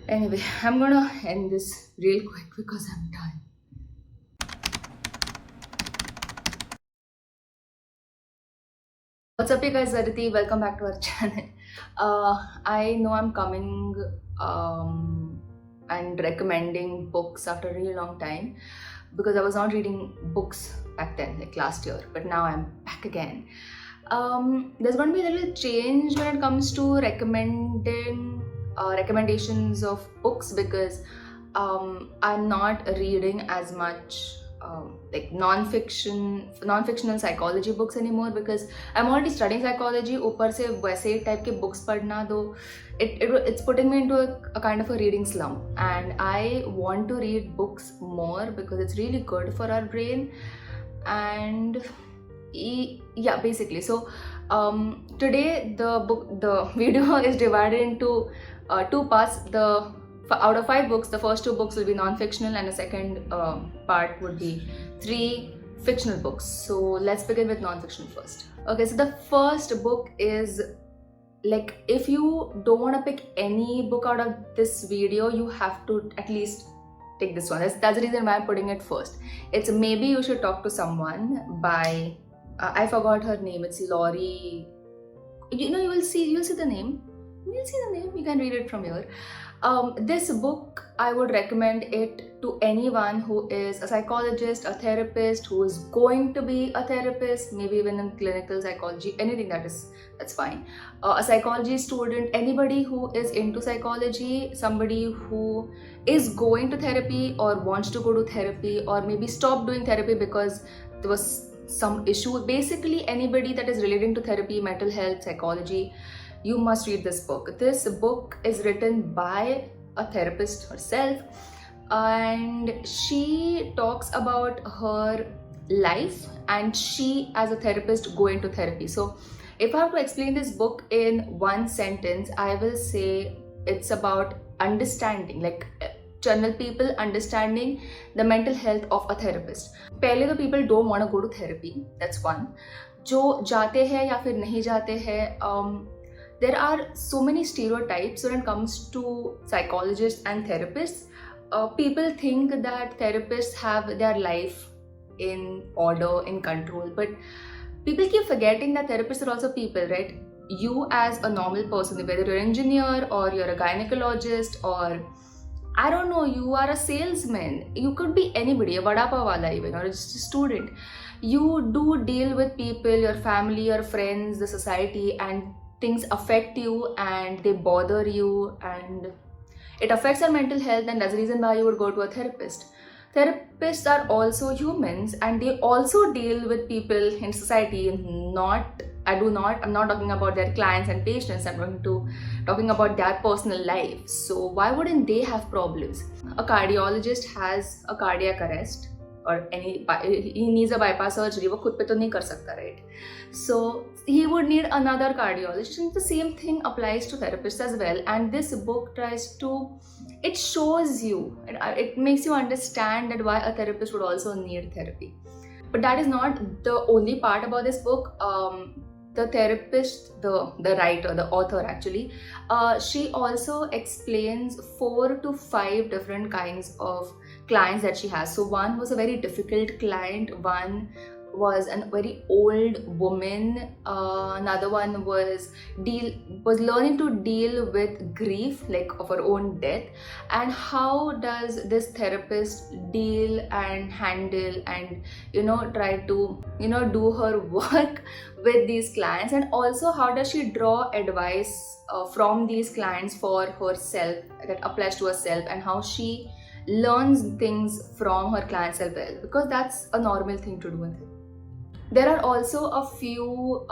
Anyway, I'm gonna end this real quick because I'm done. What's up, you guys? Aditi, welcome back to our channel. I know I'm coming and recommending books after a really long time because I was not reading books back then, like last year, but now I'm back again. There's going to be a little change when it comes to recommending recommendations of books because I'm not reading as much like non-fictional psychology books anymore because I'm already studying psychology. ऊपर से वैसे type के books पढ़ना दो it's putting me into a kind of a reading slump, and I want to read books more because it's really good for our brain. And yeah, basically, so today the video is divided into two parts. Out of 5 books, the first 2 books will be non-fictional and the second part would be 3 fictional books. So let's begin with non-fictional first. Okay, so the first book is, like, if you don't want to pick any book out of this video, you have to at least take this one. That's the reason why I'm putting it first. It's Maybe You Should Talk to Someone by I forgot her name. It's Laurie. You'll see the name. You can read it from here. This book, I would recommend it to anyone who is a psychologist, a therapist, who is going to be a therapist, maybe even in clinical psychology, anything that's fine. A psychology student, anybody who is into psychology, somebody who is going to therapy or wants to go to therapy, or maybe stop doing therapy because there was some issue. Basically, anybody that is relating to therapy, mental health, psychology, you must read this book. This book is written by a therapist herself, and she talks about her life and she as a therapist going to therapy. So if I have to explain this book in one sentence, I will say it's about understanding, like general people understanding the mental health of a therapist. पहले तो people don't want to go to therapy, that's one. जो जाते हैं या फिर नहीं जाते हैं, there are so many stereotypes when it comes to psychologists and therapists. People think that therapists have their life in order, in control, but people keep forgetting that therapists are also people, right? You as a normal person, whether you're an engineer or you're a gynecologist or I don't know, you are a salesman, you could be anybody, a vada pav wala even, or just a student. You do deal with people, your family, your friends, the society, and things affect you and they bother you and it affects your mental health, and that's the reason why you would go to a therapist. Therapists are also humans and they also deal with people in society. I'm not talking about their clients and patients. I'm talking about their personal life. So why wouldn't they have problems? A cardiologist has a cardiac arrest or he needs a bypass surgery, वो खुद पे तो नहीं कर सकता, right? So he would need another cardiologist, and the same thing applies to therapists as well. And this book it shows you, it makes you understand that why a therapist would also need therapy. But that is not the only part about this book. The therapist, the writer, the author actually, she also explains 4 to 5 different kinds of clients that she has. So one was a very difficult client, one was a very old woman, another one was learning to deal with grief, like of her own death, and how does this therapist deal and handle and try to do her work with these clients, and also how does she draw advice from these clients for herself that applies to herself, and how she learns things from her clients as well, because that's a normal thing to do with it. There are also a few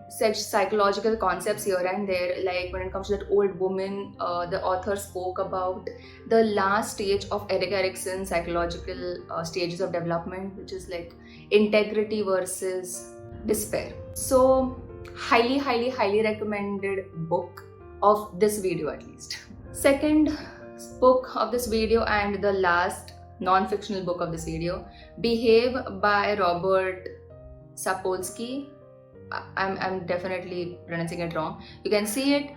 such psychological concepts here and there, like when it comes to that old woman, the author spoke about the last stage of Erik Erikson's psychological stages of development, which is like integrity versus despair. So highly recommended book of this video, at least. Second book of this video and the last non-fictional book of this video, Behave by Robert Sapolsky. I'm definitely pronouncing it wrong. You can see it.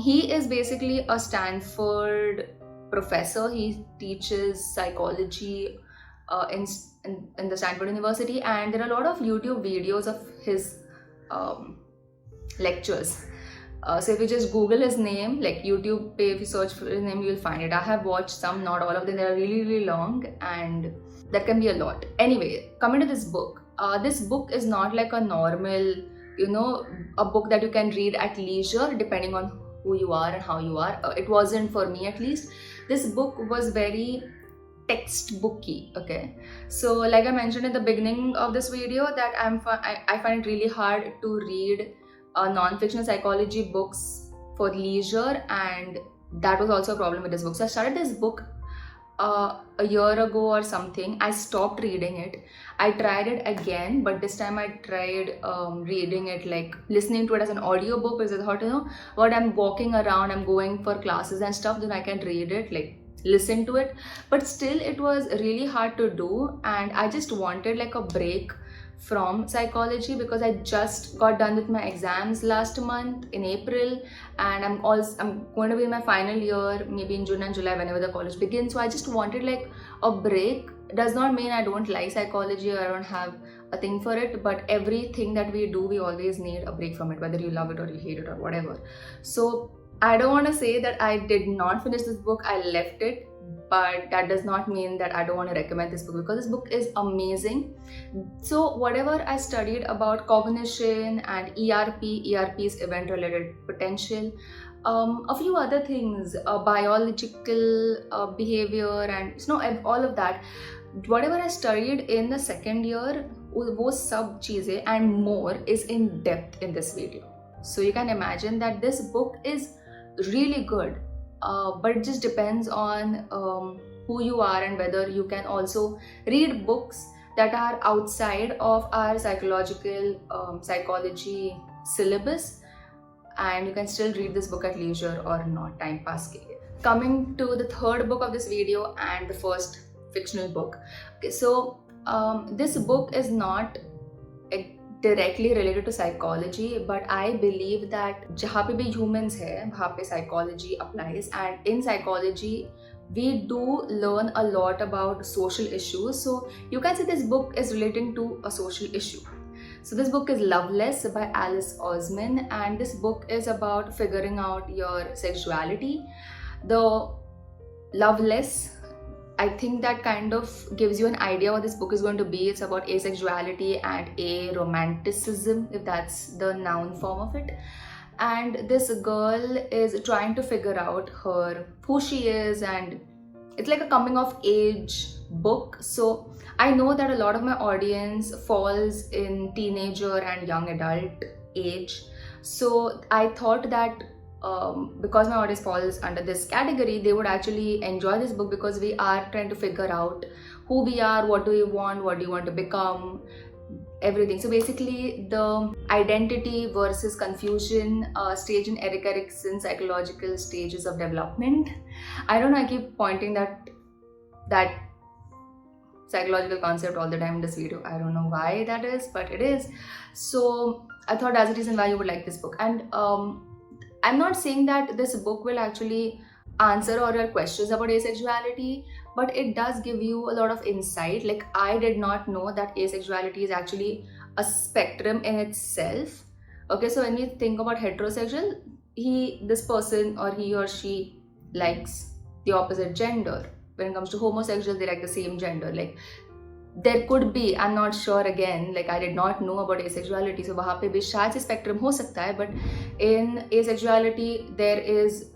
He is basically a Stanford professor. He teaches psychology in the Stanford University, and there are a lot of YouTube videos of his um, lectures. So if you just Google his name, like YouTube, if you search for his name, you'll find it. I have watched some, not all of them. They are really, really long, and that can be a lot. Anyway, coming to this book is not like a normal, a book that you can read at leisure, depending on who you are and how you are. It wasn't for me, at least. This book was very textbooky. Okay, so like I mentioned in the beginning of this video, that I find it really hard to read non-fictional psychology books for leisure, and that was also a problem with this book. So I started this book a year ago or something. I stopped reading it. I tried it again, but this time I tried reading it, like listening to it as an audiobook, because I thought, what, I'm walking around, I'm going for classes and stuff, then I can read it, like listen to it. But still, it was really hard to do, and I just wanted like a break from psychology, because I just got done with my exams last month in April, and I'm going to be in my final year maybe in June and July, whenever the college begins. So I just wanted like a break. Does not mean I don't like psychology or I don't have a thing for it, but everything that we do, we always need a break from it, whether you love it or you hate it or whatever. So I don't want to say that I did not finish this book, I left it, but that does not mean that I don't want to recommend this book, because this book is amazing. So whatever I studied about cognition and ERP's event related potential, a few other things, biological behavior, and all of that, whatever I studied in the second year, wo sab cheeze and more is in depth in this video. So you can imagine that this book is really good. But it just depends on who you are, and whether you can also read books that are outside of our psychology syllabus, and you can still read this book at leisure or not, time pass ke liye. Coming to the third book of this video and the first fictional book. Okay, so this book is not directly related to psychology, but I believe that जहाँ पे भी humans है, वहाँ पे psychology applies, and in psychology we do learn a lot about social issues. So you can say this book is relating to a social issue. So this book is Loveless by Alice Oseman, and this book is about figuring out your sexuality. The Loveless, I think that kind of gives you an idea what this book is going to be. It's about asexuality and aromanticism, if that's the noun form of it. And this girl is trying to figure out who she is, and it's like a coming of age book. So I know that a lot of my audience falls in teenager and young adult age. So I thought that because my audience falls under this category, they would actually enjoy this book, because we are trying to figure out who we are, what do we want, what do you want to become, everything. So basically, the identity versus confusion stage in Erik Erikson's psychological stages of development. I don't know, I keep pointing that psychological concept all the time in this video. I don't know why that is, but it is. So I thought that's the reason why you would like this book. And I'm not saying that this book will actually answer all your questions about asexuality, but it does give you a lot of insight. Like, I did not know that asexuality is actually a spectrum in itself. Okay, so when we think about heterosexual, this person or he or she likes the opposite gender. When it comes to homosexual, they like the same gender. Like, there could be, I'm not sure, again, like I did not know about asexuality, so वहाँ पे भी शायद से spectrum हो सकता है, but in asexuality there is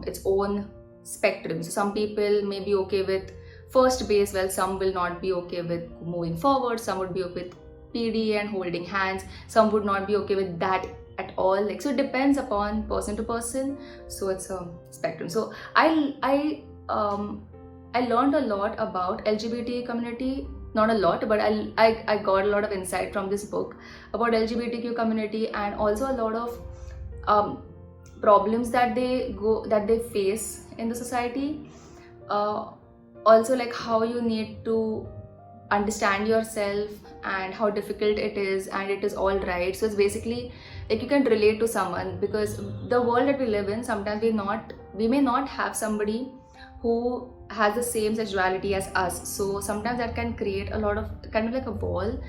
its own spectrum. So some people may be okay with first base, well, some will not be okay with moving forward, some would be okay with PD and holding hands, some would not be okay with that at all. Like, so it depends upon person to person, so it's a spectrum. So I learned a lot about LGBT community. Not a lot, but I got a lot of insight from this book about LGBTQ community, and also a lot of problems that they face in the society. Also, like how you need to understand yourself and how difficult it is, and it is all right. So it's basically like you can relate to someone, because the world that we live in, sometimes we may not have somebody who has the same sexuality as us. So sometimes that can create a lot of kind of like a wall.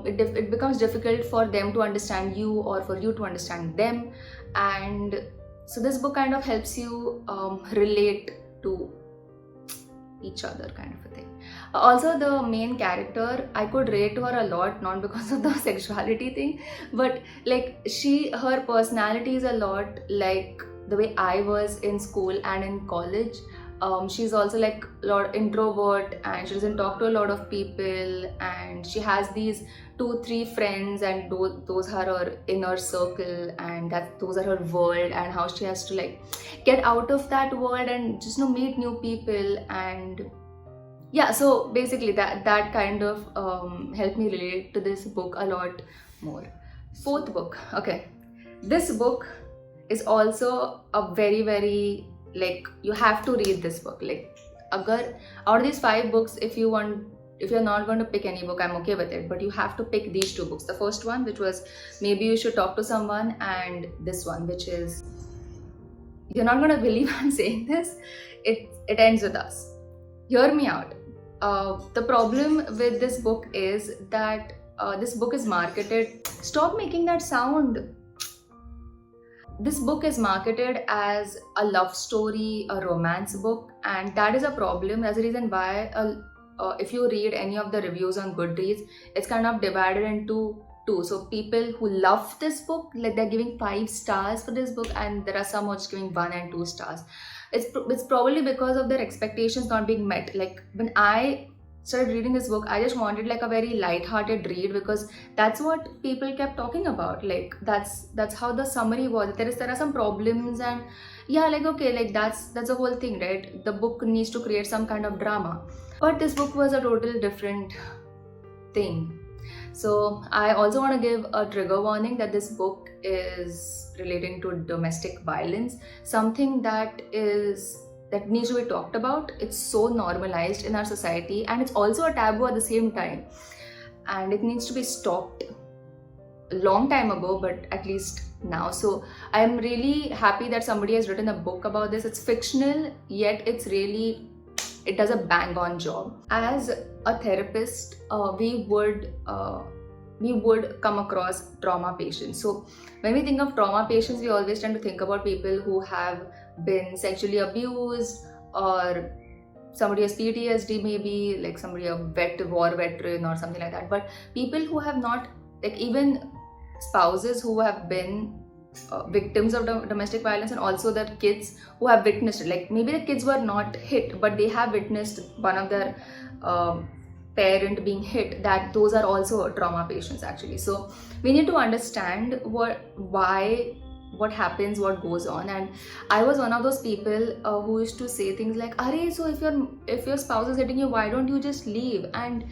It becomes difficult for them to understand you or for you to understand them. And so this book kind of helps you relate to each other, kind of a thing. Also, the main character, I could relate to her a lot, not because of the sexuality thing, but like her personality is a lot like the way I was in school and in college. She's also like a lot introvert, and she doesn't talk to a lot of people, and she has these 2-3 friends, and those are her inner circle, and those are her world, and how she has to like get out of that world and just meet new people. And yeah, so basically that kind of helped me relate to this book a lot more. Fourth book, okay, this book is also a very, very, like, you have to read this book. Like, agar out of these 5 books, if you're not going to pick any book, I'm okay with it, but you have to pick these 2 books. The first one, which was Maybe You Should Talk to Someone, and this one, which is, you're not going to believe I'm saying this, it ends with us. Hear me out. The problem with this book is that this book is marketed, stop making that sound. This book is marketed as a love story, a romance book, and that is a problem. That's the reason why if you read any of the reviews on Goodreads, it's kind of divided into 2. So people who love this book, like, they're giving 5 stars for this book, and there are some who are just giving 1 and 2 stars. It's probably because of their expectations not being met. Like, when I started reading this book, I just wanted like a very light-hearted read, because that's what people kept talking about. Like, that's how the summary was. There are some problems, and yeah, like, okay, like that's the whole thing, right? The book needs to create some kind of drama, but this book was a total different thing. So I also want to give a trigger warning that this book is relating to domestic violence, something that needs to be talked about. It's so normalized in our society, and it's also a taboo at the same time, and it needs to be stopped a long time ago, but at least now. So I'm really happy that somebody has written a book about this. It's fictional, yet it does a bang on job. As a therapist, we would come across trauma patients. So when we think of trauma patients, we always tend to think about people who have been sexually abused, or somebody has PTSD, maybe like somebody a war veteran or something like that. But people who have not, like, even spouses who have been victims of domestic violence, and also their kids who have witnessed it. Like, maybe the kids were not hit, but they have witnessed one of their parent being hit. Those are also trauma patients, actually. So we need to understand what happens, what goes on. And I was one of those people who used to say things like, "Arey, so if your spouse is hitting you, why don't you just leave?" And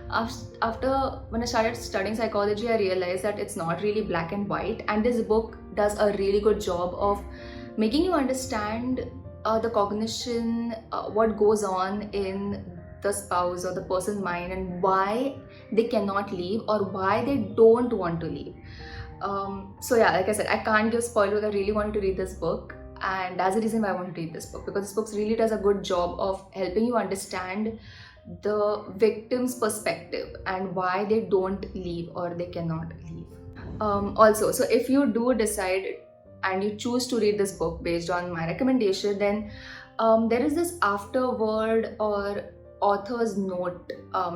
after, when I started studying psychology, I realized that it's not really black and white, and this book does a really good job of making you understand the cognition, what goes on in the spouse or the person's mind, and why they cannot leave, or why they don't want to leave. So yeah, like I said, I can't give spoilers. I really wanted to read this book, and that's the reason why I want to read this book, because this book really does a good job of helping you understand the victim's perspective and why they don't leave or they cannot leave. Also, so if you do decide and you choose to read this book based on my recommendation, then there is this afterword or author's note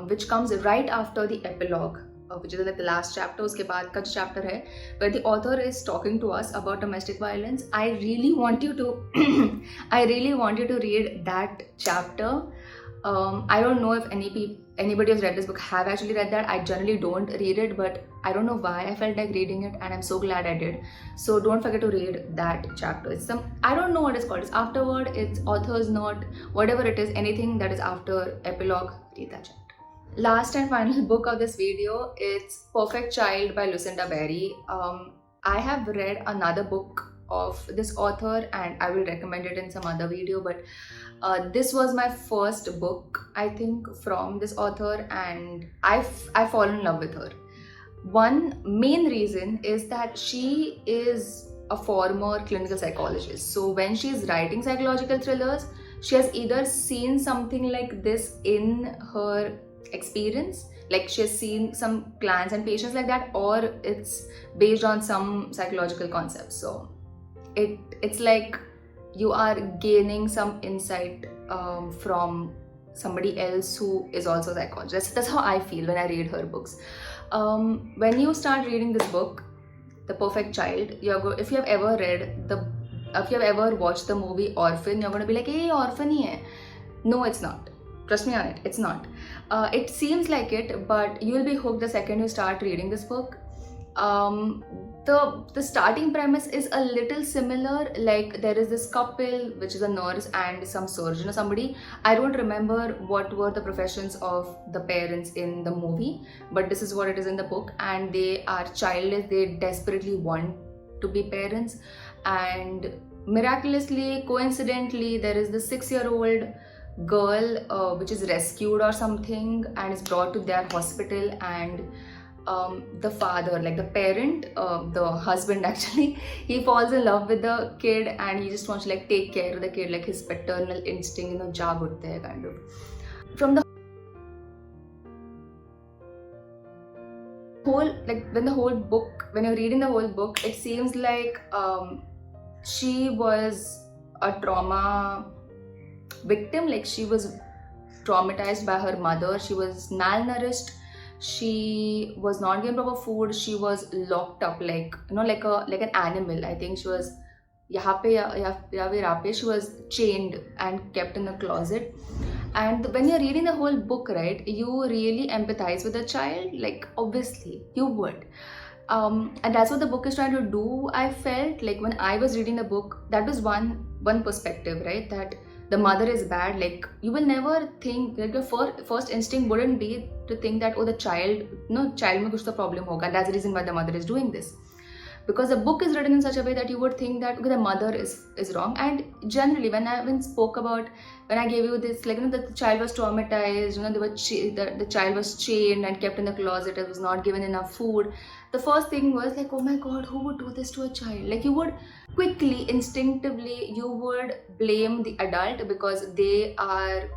which comes right after the epilogue, which is like the last chapter. Uske baad ka chapter hai, where the author is talking to us about domestic violence. I really want you to read that chapter. I don't know if anybody who's read this book have actually read that. I generally don't read it, but I don't know why I felt like reading it, and I'm so glad I did. So don't forget to read that chapter. It's I don't know what it's called. It's afterward, it's author's note, whatever it is, anything that is after epilogue, read that chapter. Last and final book of this video, it's Perfect Child by Lucinda. I have read another book of this author, and I will recommend it in some other video, but this was my first book, I think, from this author, and I fall in love with her. One main reason is that she is a former clinical psychologist. So when she's writing psychological thrillers, she has either seen something like this in her experience, like she has seen some clients and patients like that, or it's based on some psychological concepts. So it's like you are gaining some insight from somebody else who is also a psychologist. That's how I feel when I read her books. When you start reading this book, The Perfect Child, if you have ever watched the movie Orphan, you're going to be like, hey, Orphan hi hai. No, it's not. Trust me on it, it's not. It seems like it, but you will be hooked the second you start reading this book. The starting premise is a little similar. Like, there is this couple, which is a nurse and some surgeon or somebody. I don't remember what were the professions of the parents in the movie, but this is what it is in the book, and they are childless. They desperately want to be parents, and miraculously, coincidentally, there is this 6-year-old girl which is rescued or something and is brought to their hospital, and the father, like the parent, the husband actually, he falls in love with the kid, and he just wants to like take care of the kid, like his paternal instinct, you know, jag utte hai kind of. From the whole, like when you're reading the whole book, it seems like she was a trauma victim. Like, she was traumatized by her mother. She was malnourished. She was not given proper food. She was locked up, like, you know, like an animal. I think she was she was chained and kept in a closet. And when you're reading the whole book, right, you really empathize with the child. Like, obviously you would. And that's what the book is trying to do. I felt like when I was reading the book, that was one perspective, right? That the mother is bad. Like, you will never think, like, your first instinct wouldn't be to think that, oh, the child mein kuch to problem hoga, that's the reason why the mother is doing this. Because the book is written in such a way that you would think that, okay, the mother is wrong. And generally, when I gave you this, like, you know, the child was traumatized, you know, the child was chained and kept in the closet, it was not given enough food. The first thing was like, oh my god, who would do this to a child? Like, you would quickly, instinctively, you would blame the adult because they are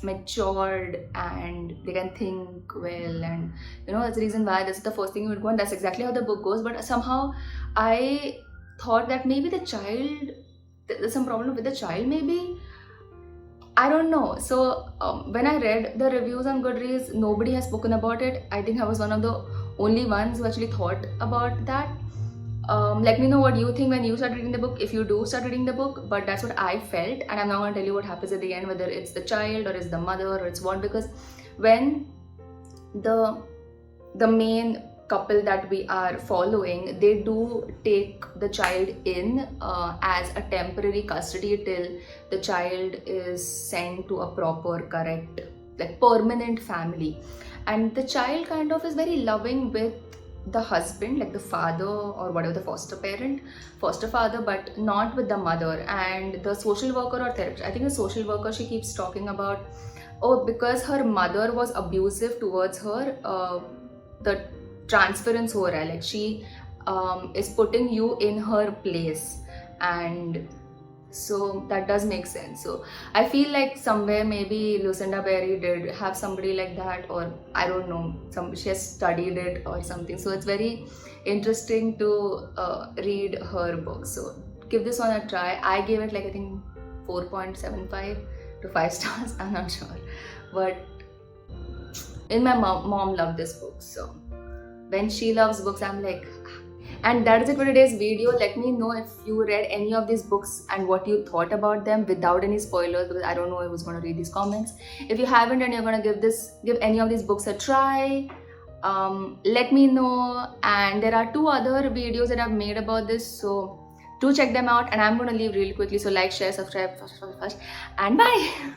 matured and they can think well, and you know, that's the reason why that's the first thing you would go, and that's exactly how the book goes. But somehow I thought that maybe the child, there's some problem with the child, maybe, I don't know. So when I read the reviews on Goodreads, nobody has spoken about it. I think I was one of the only ones who actually thought about that. Let me know what you think when you start reading the book, if you do start reading the book. But that's what I felt, and I'm not going to tell you what happens at the end, whether it's the child or it's the mother or it's what, because when the main couple that we are following, they do take the child in as a temporary custody till the child is sent to a proper, correct, like permanent family. And the child kind of is very loving with the husband, like the father or whatever, the foster father, but not with the mother. And the social worker or therapist, I think the social worker, she keeps talking about, oh, because her mother was abusive towards her, the transference ho raha hai, like she is putting you in her place. And so that does make sense. So I feel like somewhere maybe Lucinda Berry did have somebody like that, or I don't know, she has studied it or something. So it's very interesting to read her book. So give this one a try. I gave it like, I think 4.75 to 5 stars. I'm not sure, but my mom loved this book. So when she loves books, I'm like. And that is it for today's video. Let me know if you read any of these books and what you thought about them without any spoilers, because I don't know who's going to read these comments. If you haven't and you're going to give any of these books a try, let me know. And there are 2 other videos that I've made about this, so do check them out. And I'm going to leave really quickly, so like, share, subscribe, and bye.